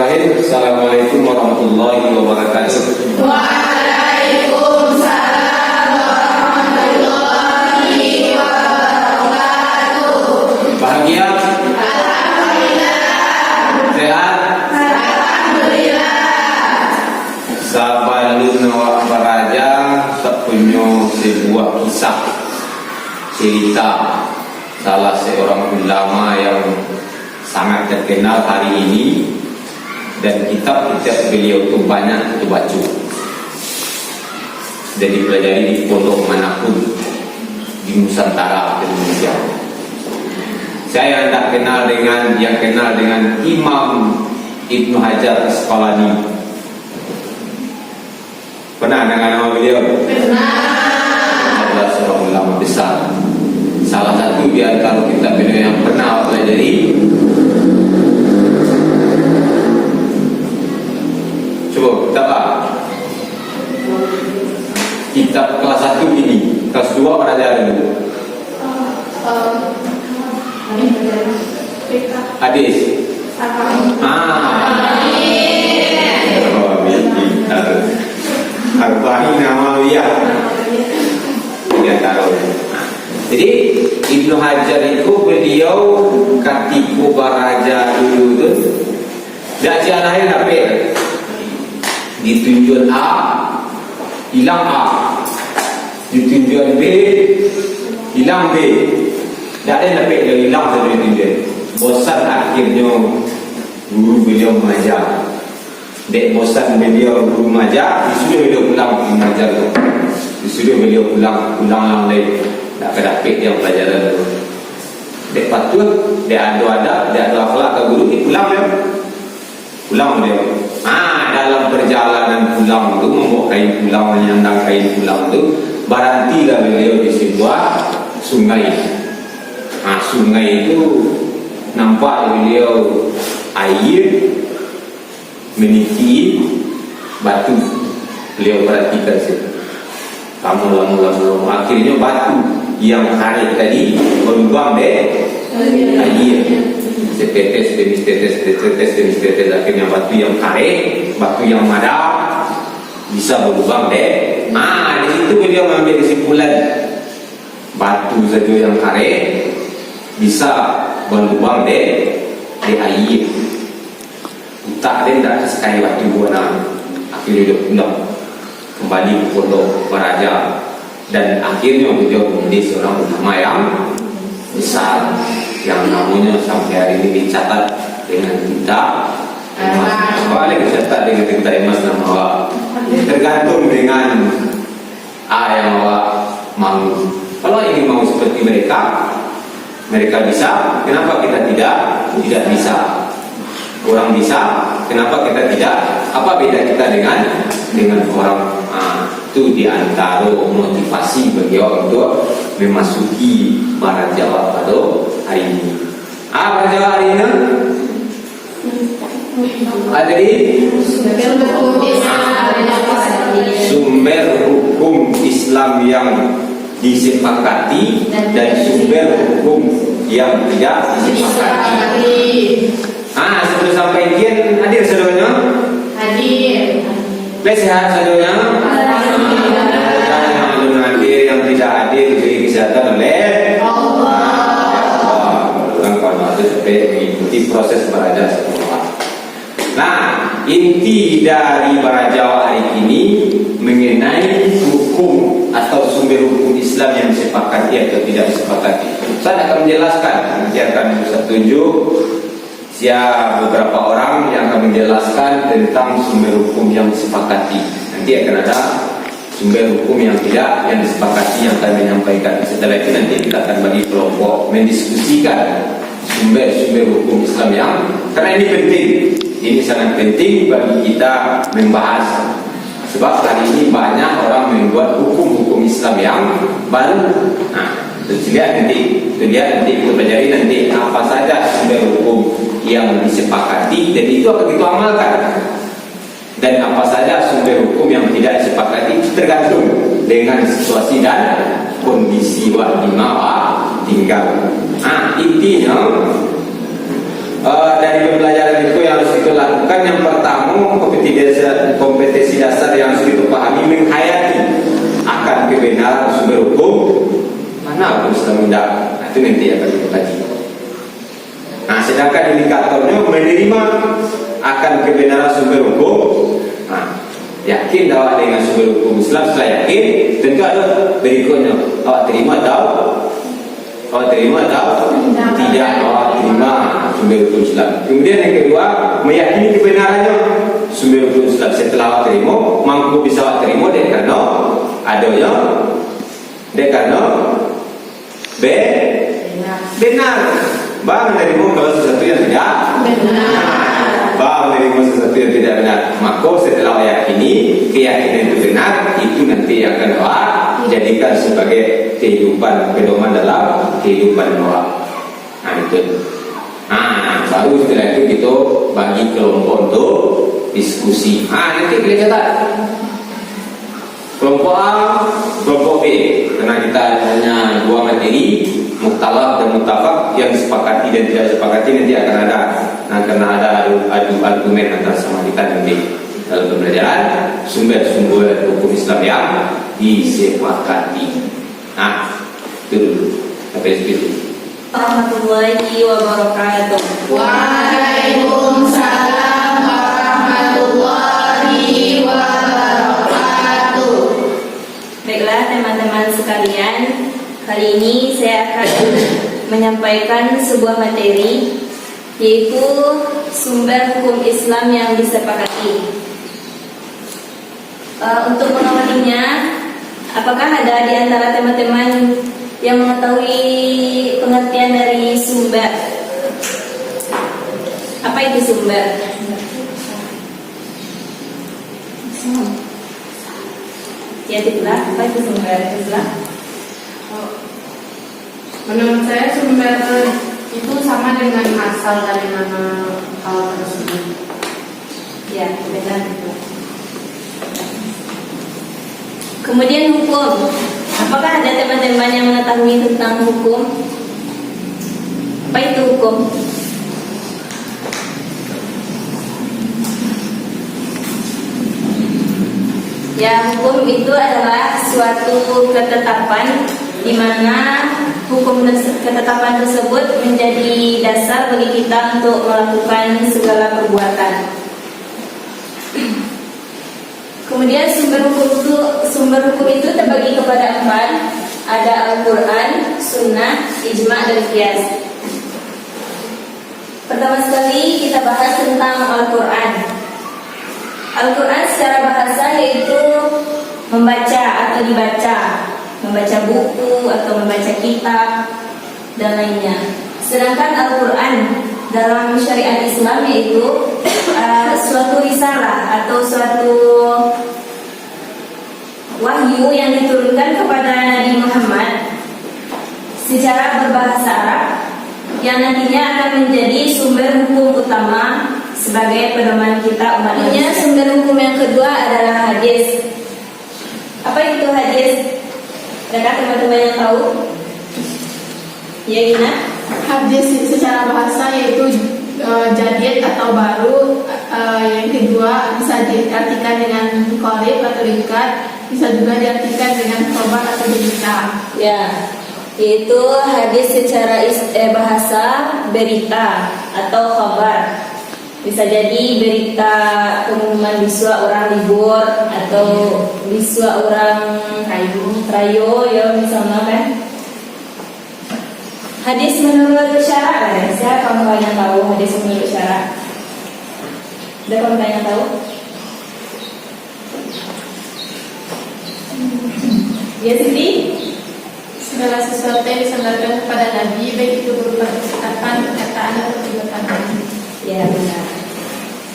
Bismillahirrahmanirrahim. Assalamualaikum warahmatullahi wabarakatuh. Waalaikumsalam warahmatullahi wabarakatuh. Bahagia? Alhamdulillah. Sehat? Alhamdulillah. Sabalun wa baraja sepunya sebuah kisah cerita salah seorang ulama yang sangat terkenal hari ini, dan kitab-kitab beliau itu banyak kita baca dan dipelajari di pondok manapun di Nusantara Indonesia. Saya yang kenal dengan Imam Ibnu Hajar Asqalani. Pernah dengar nama beliau? Pernah. Adalah seorang ulama besar. Salah satu di antara kitab beliau yang pernah pelajari, coba kitab apa? Kitab kelas 1 ini, kelas 2 pernah ada dulu. Hadis. Arba'in Nawawiyah. Dia taruh. Jadi Ibnu Hajar itu beliau ketika baraja dulu tu dak lain apa? Ditunjuk A, hilang A. Ditunjuk B, hilang B. Tak ada apa dia hilang saja ditunjuk. Bosan akhirnya guru beliau mengajar. Dek bosan beliau guru mengajar, disuruh beliau pulang mengajar tu. Disuruh beliau pulang yang lain. Tak kedapik dia pelajaran tu. Dek patut, dek ada akhlak ke guru ni pulang dia. Pulang dia. Dalam perjalanan pulang tu, membawa kain pulang, menyandang kain pulang tu, berhentilah beliau di sebuah sungai. Sungai itu nampak beliau air meniti batu. Beliau perhatikan situ. Lama akhirnya batu yang hari tadi berubah air. Setetes demi tetes, akhirnya batu yang kare, batu yang madar bisa berubah air. Di situ beliau mengambil kesimpulan batu saja yang kare bisa berubah air di air. Tak ada tak sekali batu buana. Akhirnya dia pulang kembali ke pondok baraja, dan akhirnya beliau menjadi seorang ulama yang besar yang namanya sampai hari ini dicatat dengan tinta emas. Balik dicatat dengan tinta emas nama awak. Tergantung dengan yang awak mau. Kalau ingin mau seperti mereka bisa. Kenapa kita tidak bisa? Orang bisa, kenapa kita tidak? Apa beda kita dengan orang? Itu diantara motivasi beliau untuk memasuki Barat Jawa pada hari ini. Barat Jawa hari ini ada di sumber hukum Islam yang disepakati dan sumber hukum yang tidak disepakati. Sebelum sampai kian hadir saudara? Hadir. Sehat saudara? Yang hadir, yang tidak hadir diberi kesehatan oleh Allah. Kalau itu supaya mengikuti proses baraja semua. Inti dari baraja hari ini mengenai hukum atau sumber hukum Islam yang disepakati atau tidak disepakati. Saya akan menjelaskan, nanti akan saya tunjuk beberapa orang yang akan menjelaskan tentang sumber hukum yang disepakati. Nanti akan ada sumber hukum yang disepakati yang akan menyampaikan. Setelah itu nanti kita akan bagi kelompok mendiskusikan sumber hukum Islam yang, karena ini penting. Ini sangat penting bagi kita membahas. Sebab hari ini banyak orang membuat hukum-hukum Islam yang baru. Lihat nanti kita pelajari nanti apa saja sumber hukum yang disepakati dan itu akan kita amalkan, dan apa saja sumber hukum yang tidak disepakati tergantung dengan situasi dan kondisi di mana tinggal. Intinya dari pembelajaran itu yang harus kita lakukan yang pertama kompetensi dasar yang harus kita pahami menghayati akan kebenaran sumber hukum mana hukum Islam tidak. Nah, itu nanti akan kita kaji. Nah, sedangkan indikatornya menerima akan kebenaran sumber hukum. Nah, yakin awak dengan sumber hukum Islam. Setelah yakin, tentu ada berikutnya. Awak terima atau tidak awak terima sumber hukum Islam. Kemudian yang kedua, meyakini kebenarannya sumber hukum Islam. Setelah awak terima, mampu bisa awak terima dek karena adanya, dek karena benar. Bang menerima kalau sesuatu yang tidak benar. Bang menerima sesuatu yang tidak benar. Maka setelah awak yakini keyakinan itu benar, itu nanti akan awak jadikan sebagai kehidupan pedoman dalam kehidupan awak. Nah itu. Nah baru setelah itu kita bagi kelompok untuk diskusi. Nanti kita catat kelompok A, kelompok B. Karena kita hanya dua materi, muktalaf dan muttafaq, yang disepakati dan tidak disepakati nanti akan ada. Nah, karena ada adu argumen antara sama kita nanti dalam pembelajaran sumber-sumber hukum Islam yang disepakati. Nah, itu dulu. Sampai situ. Warahmatullahi wabarakatuh. Waalaikumsalam warahmatullahi wabarakatuh. Baiklah teman-teman sekalian, kali ini saya akan menyampaikan sebuah materi, yaitu sumber hukum Islam yang disepakati. Untuk mengawalinya, apakah ada di antara teman-teman yang mengetahui pengertian dari sumber? Apa itu sumber? Ya, itulah. Apa itu sumber? Itulah. Menurut saya sumber itu sama dengan asal dari mana hal tersebut. Ya, benar. Kemudian hukum. Apakah ada teman-teman yang mengetahui tentang hukum? Apa itu hukum? Ya, hukum itu adalah suatu ketetapan di mana ketetapan tersebut menjadi dasar bagi kita untuk melakukan segala perbuatan. Kemudian sumber hukum itu terbagi kepada 4. Ada Al-Quran, Sunnah, Ijma, dan Qiyas. Pertama sekali kita bahas tentang Al-Quran. Al-Quran secara bahasa yaitu membaca atau dibaca, membaca buku atau membaca kitab dan lainnya. Sedangkan Al-Quran dalam syariat Islam yaitu suatu risalah atau suatu wahyu yang diturunkan kepada Nabi Muhammad secara berbahasa Arab yang nantinya akan menjadi sumber hukum utama sebagai pedoman kita umat manusia. Sumber hukum yang kedua adalah hadis. Apa itu hadis? Adakah teman-teman yang tahu? Ya, Gina? Hadis secara bahasa yaitu jadid atau baru. Yang kedua bisa diartikan dengan qorib atau dekat, bisa juga diartikan dengan khobar atau berita. Ya, yaitu hadis secara bahasa berita atau khabar. Bisa jadi berita pengumuman biswa orang libur atau biswa orang rayo ya misalnya kan. Hadis menurut syarak kan? Siapa kamu yang tahu hadis menurut syarak? Ada kamu yang tahu? Ya Siti? Segala sesuatu yang disandarkan kepada Nabi, baik itu berupa ucapan, perkataan, atau perbuatan. Ya benar.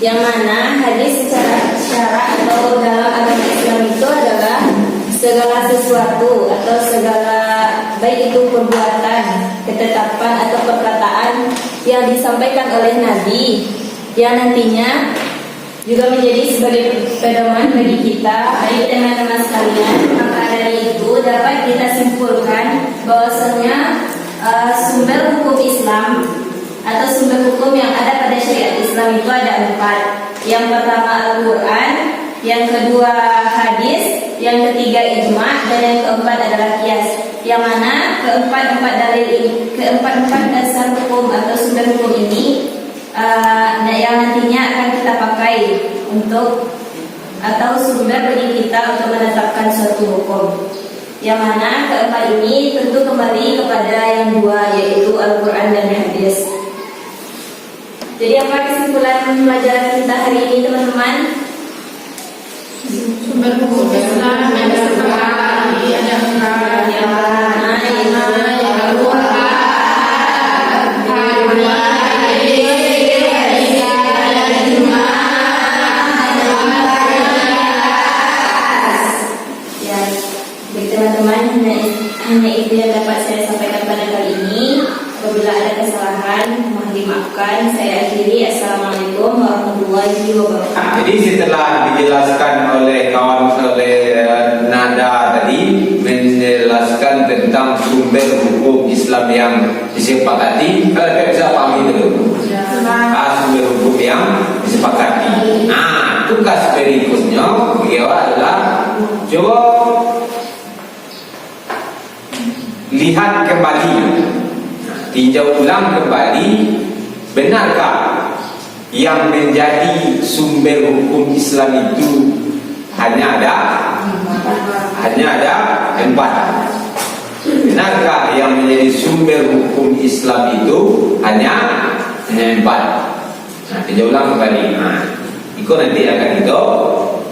Yang mana hadis secara syarak atau dalam agama Islam itu adalah segala sesuatu atau segala baik itu perbuatan, ketetapan atau perkataan yang disampaikan oleh Nabi yang nantinya juga menjadi sebagai pedoman bagi kita. Baik teman-teman sekalian, maka dari itu dapat kita simpulkan bahwasanya sumber hukum Islam atau sumber hukum yang ada pada syariat Islam itu ada 4. Yang pertama Al-Quran, yang kedua hadis, yang ketiga ijma, dan yang keempat adalah qiyas. Yang mana keempat dasar hukum atau sumber hukum ini yang nantinya akan kita pakai untuk atau sumber bagi kita untuk menetapkan suatu hukum. Yang mana keempat ini tentu kembali kepada yang dua, yaitu Al-Quran dan hadis. Jadi apa kesimpulan pelajaran kita hari ini, teman-teman? Sumber hukum Islam yang disepakati ada 4. Yang pertama yaitu Al-Quran, ya, bagi teman-teman hanya itu yang dapat saya sampaikan pada kali ini. Apabila ada kesalahan mohon dimaafkan. Saya akhiri. Assalamualaikum warahmatullahi wabarakatuh. Jadi setelah dijelaskan oleh Nada tadi menjelaskan tentang sumber hukum Islam yang disepakati, kita bisa pahami dulu. Sumber hukum yang disepakati. Tugas berikutnya beliau adalah coba lihat kembali, tinjau ulang kembali, benarkah yang menjadi sumber hukum Islam itu hanya ada 4? Benarkah yang menjadi sumber hukum Islam itu hanya 4? Tinjau ulang kembali. Itu nanti akan kita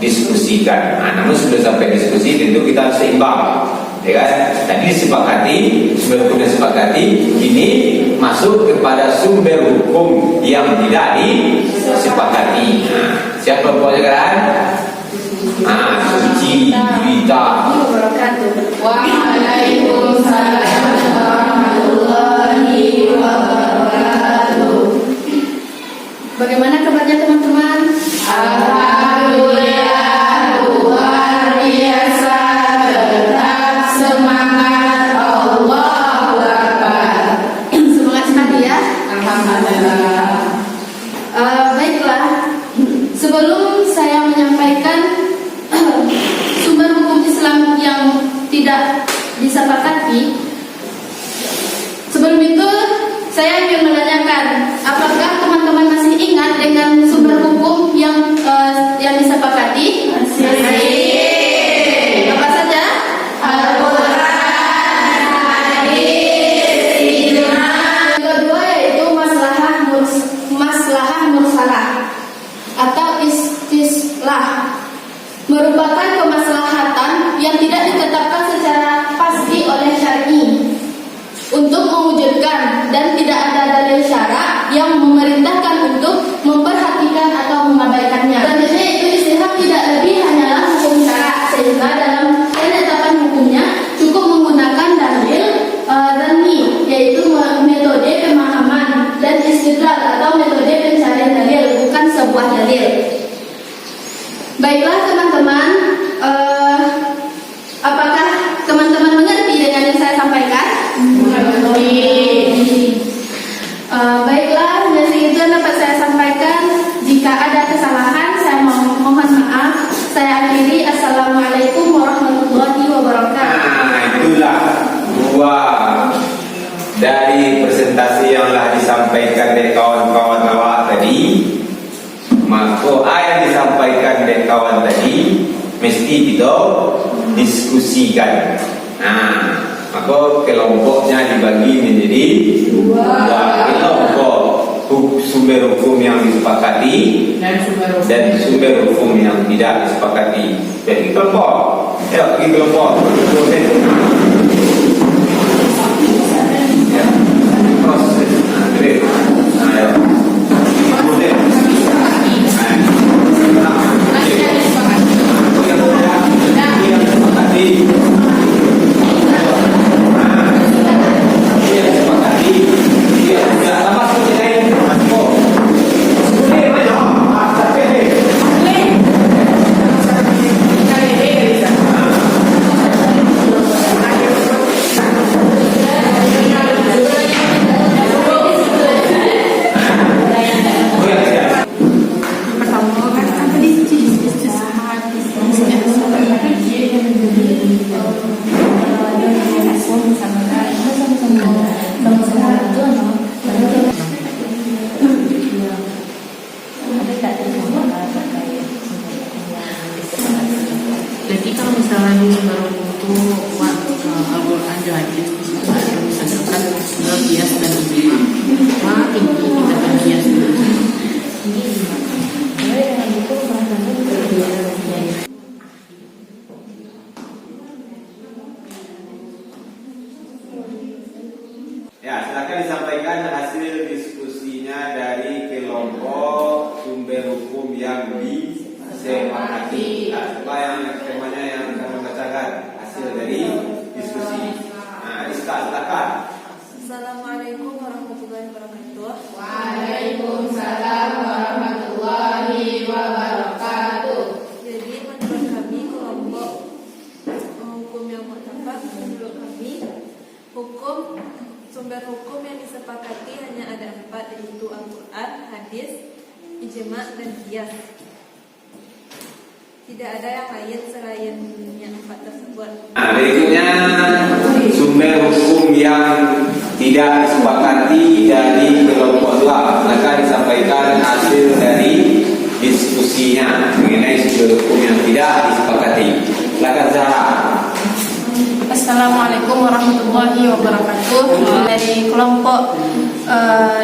diskusikan. Namun sebelum sampai diskusi tentu kita harus seimbang. Ya kan? Tadi disepakati, sumber hukum disepakati, ini masuk kepada sumber hukum yang tidak disepakati. Siapa pokoknya kan? Suci, Juwita. Waalaikumsalam warahmatullahi wabarakatuh. Bagaimana kabarnya teman-teman? Alhamdulillah, luar biasa, tetap semangat, Allahu Akbar. Semangat sekali ya. Alhamdulillah. Baiklah, sebelum saya menyampaikan sumber hukum Islam yang tidak disepakati, sebelum itu saya ingin menanyakan, apakah teman-teman masih ingat dengan sumber hukum yang disepakati? Masih. Apa saja? Al-Quran, hadis, ijma. Yang kedua yaitu maslahah mursalah atau istislah, merupakan kemaslahatan yang tidak ditetapkan secara pasti oleh syar'i untuk mewujudkan, dan tidak ada dalil syara yang memerintahkan untuk memperhatikan atau mengabaikannya. Selanjutnya itu istihad tidak lebih hanyalah hukum syara, sehingga dalam penetapan hukumnya cukup menggunakan dalil dhanni, yaitu metode pemahaman, dan istidlal atau metode pencarian dalil, bukan sebuah dalil. Baiklah teman-teman, apakah teman-teman mengerti dengan yang saya sampaikan? Baiklah, dari itu dapat saya sampaikan. Jika ada kesalahan, saya mohon maaf. Saya akhiri. Assalamualaikum warahmatullahi wabarakatuh. Itulah dua dari presentasi yang telah disampaikan oleh kawan-kawan awak tadi. Maka yang disampaikan oleh kawan tadi mesti kita diskusikan. Maka kelompoknya dibagi menjadi dua kelompok, sumber hukum yang disepakati dan sumber hukum yang tidak disepakati. Jadi kelompok, pergi kelompok. Proses. Ayo. ada hadis yang misalkan tinggal kias dan ijma. Makin kita kan kias dan ijma. Ya, silakan disampaikan hasil diskusinya dari kelompok sumber hukum yang disepakati. Apa yang temanya yang akan membacakan hasil dari diskusi. Nah, Rizka, silakan. Assalamualaikum warahmatullahi wabarakatuh. Waalaikumsalam warahmatullahi wabarakatuh. Jadi menurut kami kelompok hukum yang mu'tabar, menurut kami sumber hukum yang disepakati hanya ada 4, yaitu Al-Quran, hadis, ijma, dan qiyas. Tidak ada yang lain selain yang 4 tersebut. Nah, berikutnya sumber hukum yang tidak disepakati dari kelompok 2. Maka disampaikan hasil dari diskusinya mengenai sumber hukum yang tidak disepakati. Silakan Zahra. Assalamualaikum warahmatullahi wabarakatuh. Dari kelompok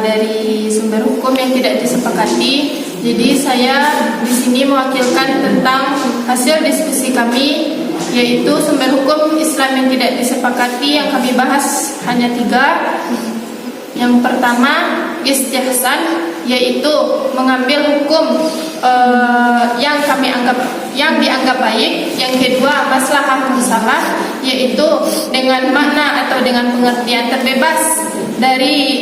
dari sumber hukum yang tidak disepakati, jadi saya di sini mewakilkan tentang hasil diskusi kami, yaitu sumber hukum Islam yang tidak disepakati yang kami bahas hanya 3. Yang pertama istihsan, yaitu mengambil hukum yang dianggap baik. Yang kedua maslahah musalah, yaitu dengan makna atau dengan pengertian terbebas dari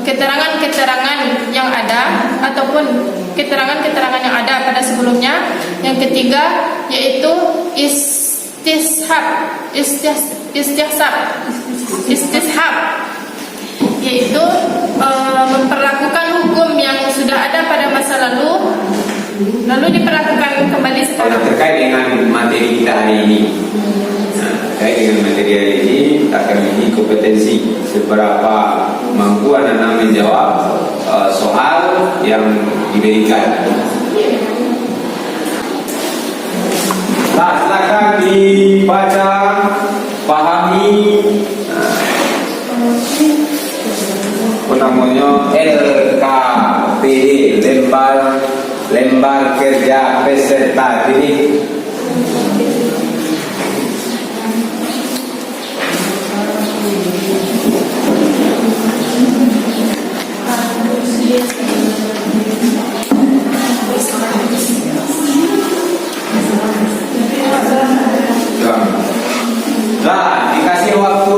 keterangan-keterangan yang ada ataupun keterangan-keterangan yang ada pada sebelumnya. Yang ketiga yaitu istishab, yaitu memperlakukan hukum yang sudah ada pada masa lalu diperlakukan kembali sekarang. Terkait dengan materi kita hari ini. Nah, terkait dengan materi hari ini, kita akan menguji kompetensi seberapa mampu anak-anak menjawab soal yang diberikan. Nah, silakan dibaca, pahami. Namanya LKPD, lembar kerja peserta didik. Nah, dikasih waktu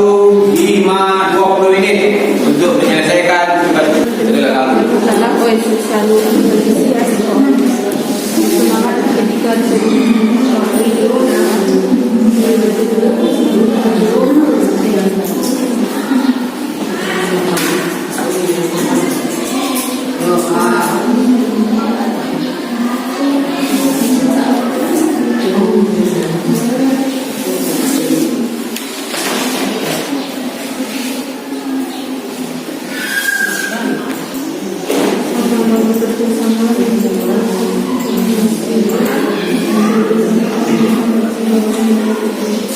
5-20 menit untuk menyelesaikan tugas. Itulah kamu. Selalu semangat ketika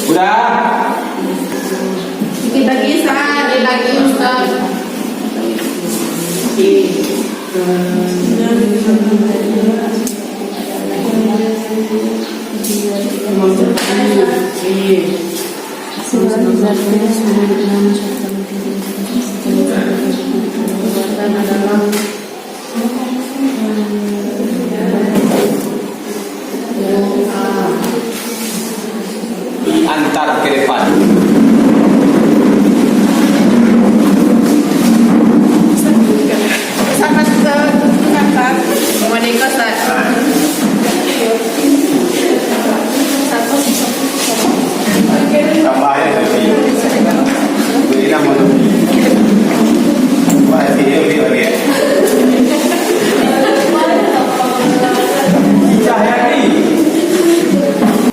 Udah? Dikit lagi Ustaz. Antar ke depan. Sangat tertutup Merdeka Ustaz. Tambahnya tadi. Beri nama lebih. Wah, ini lebih lagi. Cahyani.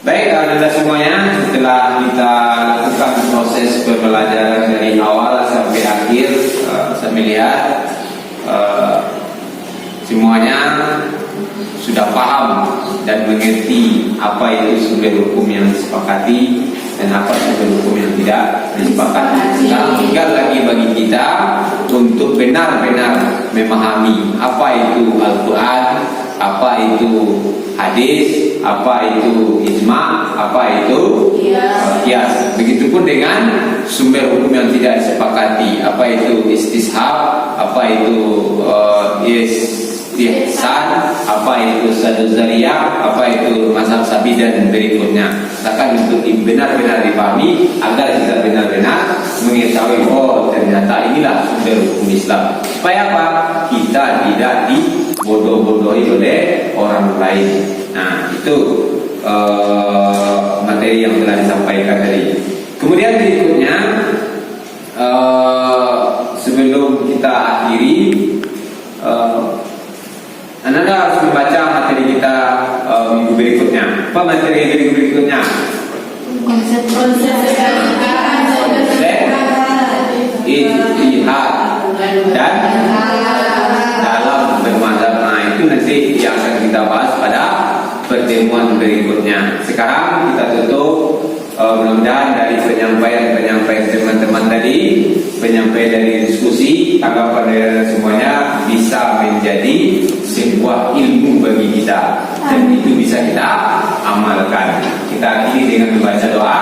Baik, anda semuanya, setelah kita lakukan proses pembelajaran dari awal sampai akhir, saya melihat semuanya sudah paham dan mengerti apa itu sumber hukum yang disepakati dan apa sumber hukum yang tidak disepakati. Sekarang tinggal lagi bagi kita untuk benar-benar memahami apa itu Al-Quran, apa itu hadis, apa itu ijma', apa itu qiyas. Begitupun dengan sumber hukum yang tidak disepakati, apa itu istishab, apa itu istihsan, apa itu sadud zariyah, apa itu mazhab sabi dan berikutnya. Akan untuk benar-benar dipahami agar kita benar-benar mengetahui oh ternyata inilah sumber hukum Islam. Supaya apa? Kita tidak dibodoh-bodohi oleh orang lain. Nah, itu materi yang telah disampaikan tadi. Kemudian berikutnya sebelum kita akhiri, Anda harus membaca materi kita minggu berikutnya. Apa materi minggu berikutnya? Konsep Ijtihad dan dalam bermadzhab. Nah, itu nanti yang akan kita bahas pada pertemuan berikutnya. Sekarang kita tutup. Mudah-mudahan dari penyampaian teman-teman tadi, penyampaian dari diskusi, tanggapan dari semuanya bisa menjadi sebuah ilmu bagi kita dan itu bisa kita amalkan. Kita akhiri dengan membaca doa.